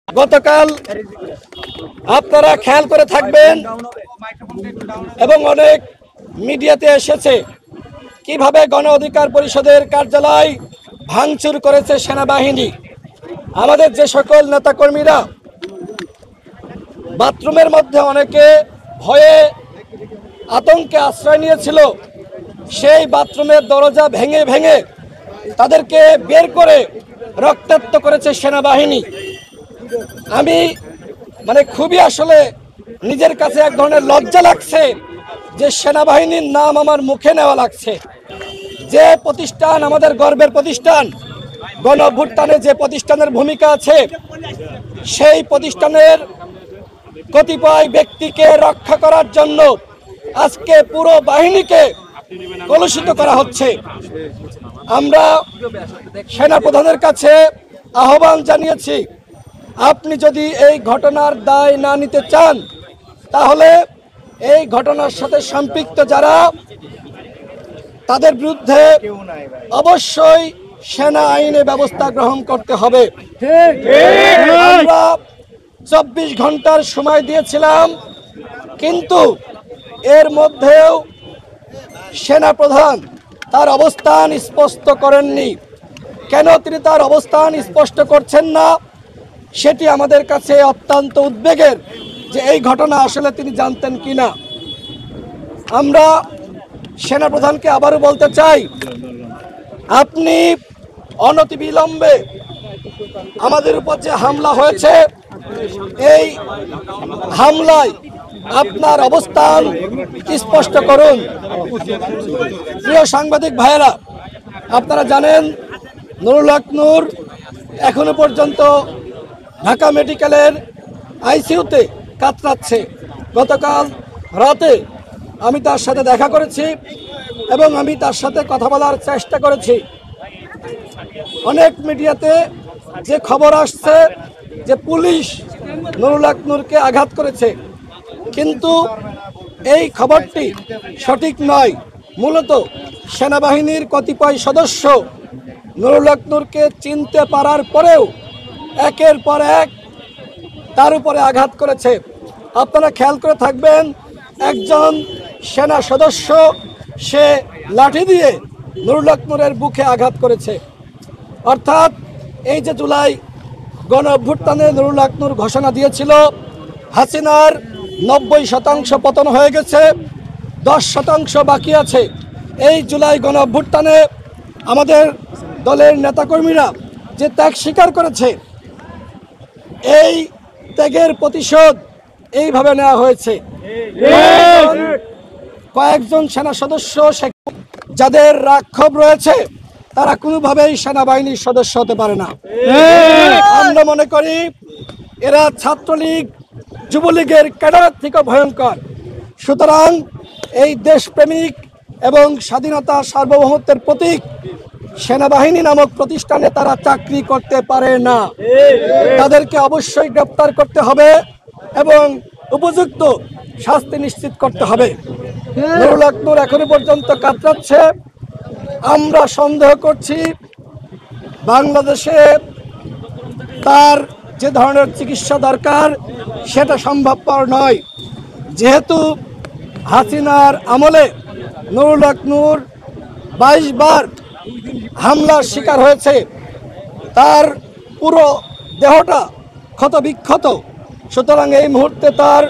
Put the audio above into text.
গতকাল আপনারা খেয়াল করে থাকবেন এবং অনেক মিডিয়াতে এসেছে কিভাবে গণ অধিকার পরিষদের কার্যালয় ভাঙচুর করেছে সেনাবাহিনী। আমাদের যে সকল নেতাকর্মীরা বাথরুমের মধ্যে অনেকে ভয়ে আতঙ্কে আশ্রয় নিয়েছিল, সেই বাথরুমের দরজা ভেঙে ভেঙে তাদেরকে বের করে রক্তাক্ত করেছে সেনাবাহিনী। আমি খুবই আসলে নিজের কাছে এক ধরনের লজ্জা লাগছে যে সেনাবাহিনীর নাম আমার মুখে নেওয়া লাগছে। যে প্রতিষ্ঠান আমাদের গর্বের প্রতিষ্ঠান, গণ অভ্যুত্থানে যে প্রতিষ্ঠানের ভূমিকা আছে, সেই প্রতিষ্ঠানের কতিপয় ব্যক্তিকে রক্ষা করার জন্য আজকে পুরো বাহিনীকে কলুষিত করা হচ্ছে। আমরা সেনাপ্রধানের কাছে আহ্বান জানিয়েছি, আপনি যদি এই ঘটনার দায় না নিতে চান তাহলে এই ঘটনার সাথে সম্পৃক্ত যারা তাদের বিরুদ্ধে অবশ্যই সেনা আইনে ব্যবস্থা গ্রহণ করতে হবে। আমরা 24 ঘন্টার সময় দিয়েছিলাম, কিন্তু এর মধ্যেও সেনাপ্রধান তার অবস্থান স্পষ্ট করেননি। কেন তিনি তার অবস্থান স্পষ্ট করছেন না সেটি আমাদের কাছে অত্যন্ত উদ্বেগের, যে এই ঘটনা আসলে তিনি জানতেন কিনা। আমরা সেনাপ্রধানকে আবারও বলতে চাই, আপনি অনতিবিলম্বে আমাদের উপর যে হামলা হয়েছে, এই হামলায় আপনার অবস্থান স্পষ্ট করুন। প্রিয় সাংবাদিক ভাইয়েরা, আপনারা জানেন নুরুল হক নূর এখনো পর্যন্ত ঢাকা মেডিকেলের আইসিইউতে কাতরাচ্ছে। গতকাল রাতে আমি তার সাথে দেখা করেছি এবং আমি তার সাথে কথা বলার চেষ্টা করেছি। অনেক মিডিয়াতে যে খবর আসছে যে পুলিশ নুরুল হক নূরকে আঘাত করেছে, কিন্তু এই খবরটি সঠিক নয়। মূলত সেনাবাহিনীর কতিপয় সদস্য নুরুল হক নূরকে চিনতে পারার পরেও একের পর এক তার উপরে আঘাত করেছে। আপনারা খেয়াল করে থাকবেন, একজন সেনা সদস্য সে লাঠি দিয়ে নুরুল হক নূরের বুকে আঘাত করেছে। অর্থাৎ এই যে জুলাই গণ অভ্যুত্থানে নুরুল হক নূর ঘোষণা দিয়েছিল হাসিনার 90% পতন হয়ে গেছে, 10% বাকি আছে। এই জুলাই গণ অভ্যুত্থানে আমাদের দলের নেতাকর্মীরা যে ত্যাগ স্বীকার করেছে, এই ত্যাগের প্রতিশোধ এইভাবে নেওয়া হয়েছে। কয়েকজন সেনা সদস্য যাদের রাক্ষোভ রয়েছে তারা কোনোভাবেই সেনাবাহিনীর সদস্য হতে পারে না। আমরা মনে করি এরা ছাত্রলীগ যুবলীগের ক্যাডার থেকে ভয়ঙ্কর। সুতরাং এই দেশপ্রেমিক এবং স্বাধীনতা সার্বভৌমত্বের প্রতীক সেনাবাহিনী নামক প্রতিষ্ঠানে তারা চাকরি করতে পারে না। তাদেরকে অবশ্যই গ্রেপ্তার করতে হবে এবং উপযুক্ত শাস্তি নিশ্চিত করতে হবে। নুরুল হক নূর এখনো পর্যন্ত কাতরাচ্ছে। আমরা সন্দেহ করছি বাংলাদেশে তার যে ধরনের চিকিৎসা দরকার সেটা সম্ভবপর নয়, যেহেতু হাসিনার আমলে নুরুল হক নূর 22 বার হামলার শিকার হয়েছে। তার পুরো দেহটা ক্ষত বিক্ষত। সুতরাং এই মুহূর্তে তার